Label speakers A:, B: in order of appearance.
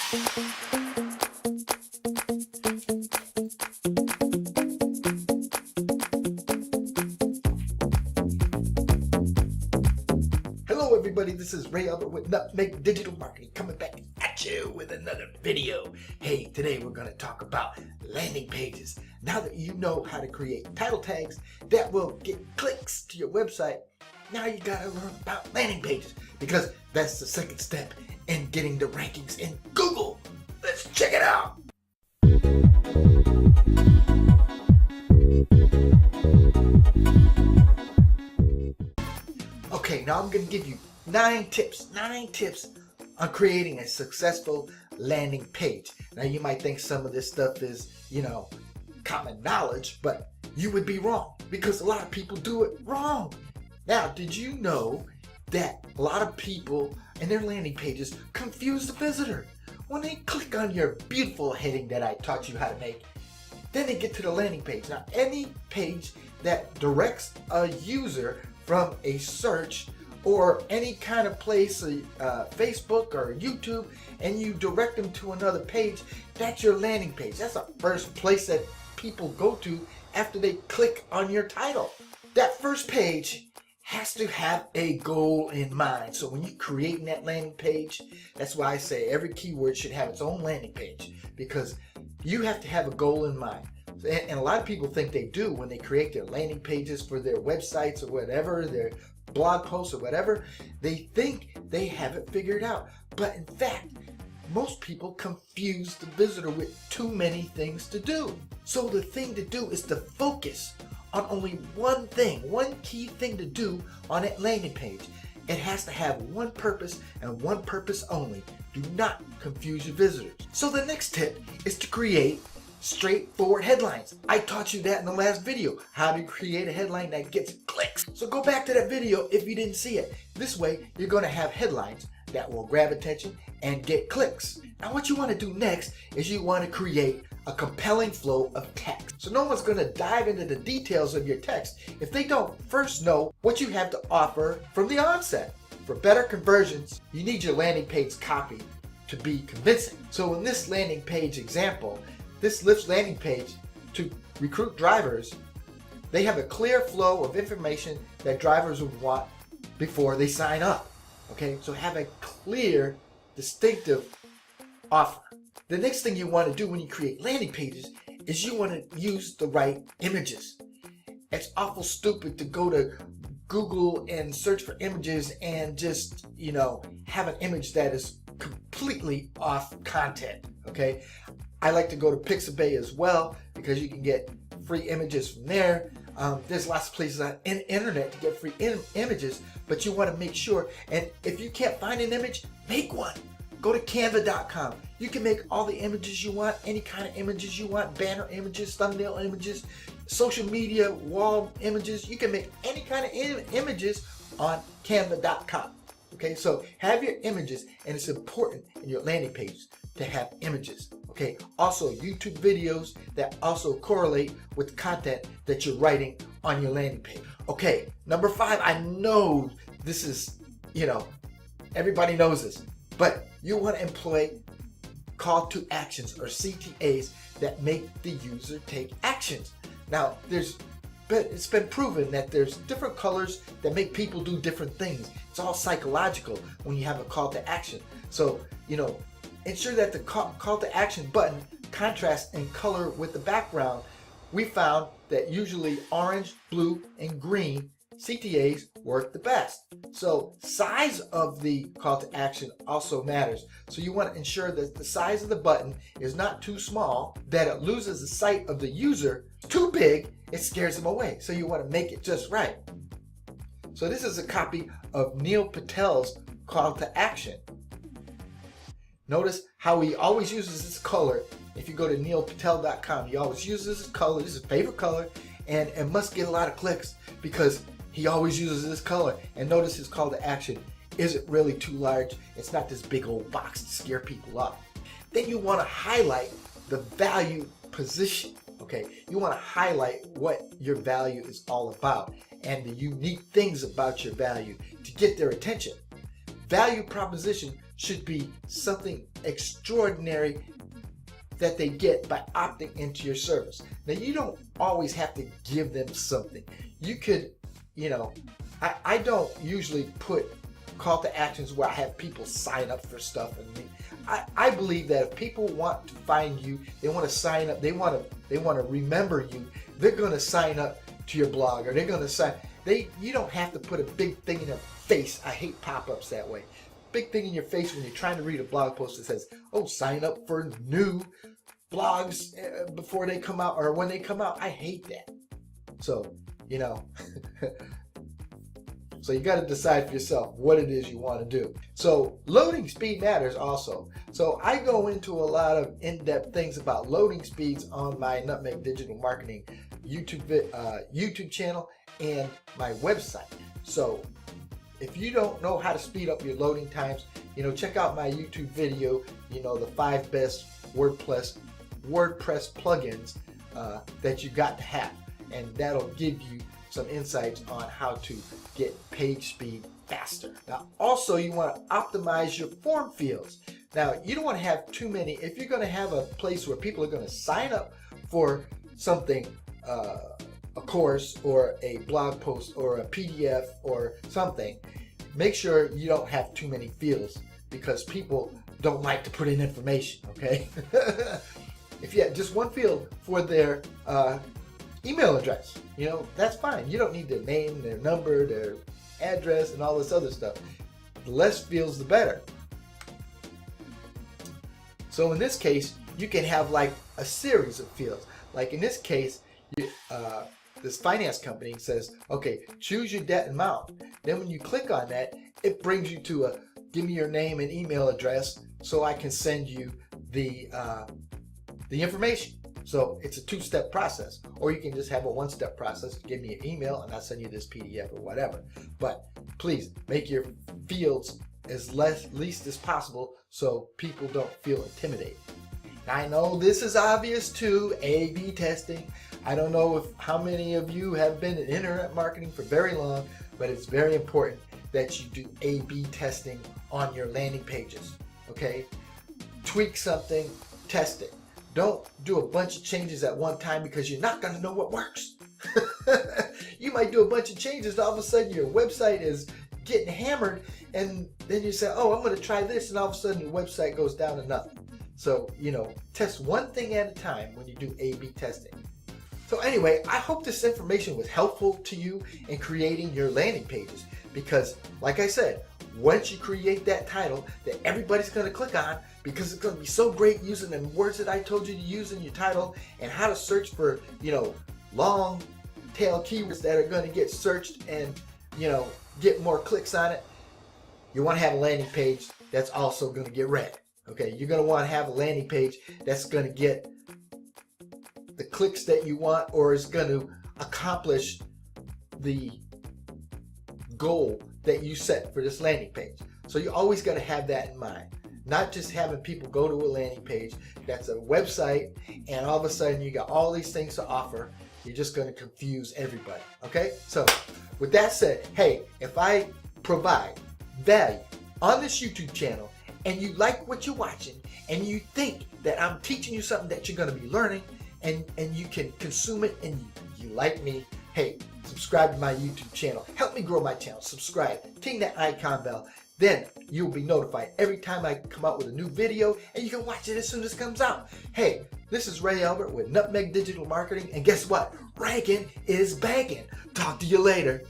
A: Hello everybody, this is Ray Albert with Nutmeg Digital Marketing coming back at you with another video. Hey, today we're going to talk about landing pages. Now that you know how to create title tags that will get clicks to your website, now you got to learn about landing pages because that's the second step in getting the rankings in Google. Let's check it out. Okay, now I'm going to give you 9 tips on creating a successful landing page. Now you might think some of this stuff is, common knowledge, but you would be wrong because a lot of people do it wrong. Now, did you know that a lot of people in their landing pages confuse the visitor? When they click on your beautiful heading that I taught you how to make, then they get to the landing page. Now, any page that directs a user from a search or any kind of place, Facebook or YouTube, and you direct them to another page, that's your landing page. That's the first place that people go to after they click on your title. That first page has to have a goal in mind. So when you're creating that landing page, that's why I say every keyword should have its own landing page, because you have to have a goal in mind. And a lot of people think they do when they create their landing pages for their websites or whatever, their blog posts or whatever. They think they have it figured out. But in fact, most people confuse the visitor with too many things to do. So the thing to do is to focus on only one thing, one key thing to do on that landing page. It has to have one purpose and one purpose only. Do not confuse your visitors. So the next tip is to create straightforward headlines. I taught you that in the last video, how to create a headline that gets clicks. So go back to that video if you didn't see it. This way, you're going to have headlines that will grab attention and get clicks. Now what you want to do next is you want to create a compelling flow of text. So no one's going to dive into the details of your text if they don't first know what you have to offer from the onset. For better conversions, you need your landing page copy to be convincing. So in this landing page example, this Lyft's landing page to recruit drivers, they have a clear flow of information that drivers would want before they sign up. Okay, so have a clear, distinctive offer. The next thing you want to do when you create landing pages is you want to use the right images. It's awful stupid to go to Google and search for images and just, have an image that is completely off content. Okay, I like to go to Pixabay as well because you can get free images from there. There's lots of places on the internet to get free images, but you want to make sure, and if you can't find an image, make one. Go to canva.com. You can make all the images you want, any kind of images you want, banner images, thumbnail images, social media, wall images. You can make any kind of images on canva.com. Okay, so have your images, and it's important in your landing pages to have images. Okay, also YouTube videos that also correlate with the content that you're writing on your landing page. Okay, number 5, I know this is, everybody knows this, but you want to employ call to actions or CTAs that make the user take actions. Now, it's been proven that there's different colors that make people do different things. It's all psychological when you have a call to action. So, ensure that the call to action button contrasts in color with the background. We found that usually orange, blue, and green CTAs work the best. So size of the call to action also matters. So you want to ensure that the size of the button is not too small, that it loses the sight of the user. Too big, it scares them away. So you want to make it just right. So this is a copy of Neil Patel's call to action. Notice how he always uses this color. If you go to neilpatel.com, he always uses this color. This is his favorite color, and it must get a lot of clicks because he always uses this color. And notice his call to action isn't really too large. It's not this big old box to scare people off. Then you want to highlight the value position. Okay, you want to highlight what your value is all about and the unique things about your value to get their attention. Value proposition should be something extraordinary that they get by opting into your service. Now, you don't always have to give them something. You could, I don't usually put call to actions where I have people sign up for stuff. And I believe that if people want to find you, they want to sign up, they want to remember you, they're going to sign up to your blog, or they're going to sign. You don't have to put a big thing in their face. I hate pop-ups that way. Big thing in your face when you're trying to read a blog post that says, "Oh, sign up for new blogs before they come out or when they come out." I hate that. So, so you got to decide for yourself what it is you want to do. So loading speed matters also. So I go into a lot of in-depth things about loading speeds on my Nutmeg Digital Marketing YouTube channel and my website. So if you don't know how to speed up your loading times, check out my YouTube video, the 5 best WordPress plugins that you got to have. And that'll give you some insights on how to get page speed faster. Now, also you want to optimize your form fields. Now, you don't want to have too many. If you're going to have a place where people are going to sign up for something, a course or a blog post or a PDF or something, make sure you don't have too many fields, because people don't like to put in information, okay? If you have just one field for their email address, that's fine. You don't need their name, their number, their address, and all this other stuff. The less fields, the better. So in this case, you can have like a series of fields. Like in this case, this finance company says, okay, choose your debt amount. Then when you click on that, it brings you to give me your name and email address so I can send you the information. So it's a 2-step process, or you can just have a 1-step process. Give me an email and I'll send you this PDF or whatever. But please make your fields as least as possible so people don't feel intimidated. Now, I know this is obvious too, A/B testing. I don't know how many of you have been in internet marketing for very long, but it's very important that you do A/B testing on your landing pages, okay? Tweak something, test it. Don't do a bunch of changes at one time, because you're not going to know what works. You might do a bunch of changes, and all of a sudden your website is getting hammered, and then you say, oh, I'm going to try this, and all of a sudden your website goes down to nothing. So, test one thing at a time when you do A/B testing. So anyway, I hope this information was helpful to you in creating your landing pages, because like I said, once you create that title that everybody's going to click on, because it's going to be so great using the words that I told you to use in your title, and how to search for, long tail keywords that are going to get searched and, get more clicks on it. You want to have a landing page that's also going to get read. Okay, you're going to want to have a landing page that's going to get the clicks that you want, or is going to accomplish the goal that you set for this landing page. So you always got to have that in mind. Not just having people go to a landing page that's a website, and all of a sudden you got all these things to offer. You're just going to confuse everybody. Okay, so with that said, hey, if I provide value on this YouTube channel and you like what you're watching, and you think that I'm teaching you something that you're going to be learning, and you can consume it, and you like me, hey, subscribe to my YouTube channel. Help me grow my channel. Subscribe. Ting that icon bell. Then you'll be notified every time I come out with a new video, and you can watch it as soon as it comes out. Hey, this is Ray Albert with Nutmeg Digital Marketing, and guess what? Ranking is banking. Talk to you later.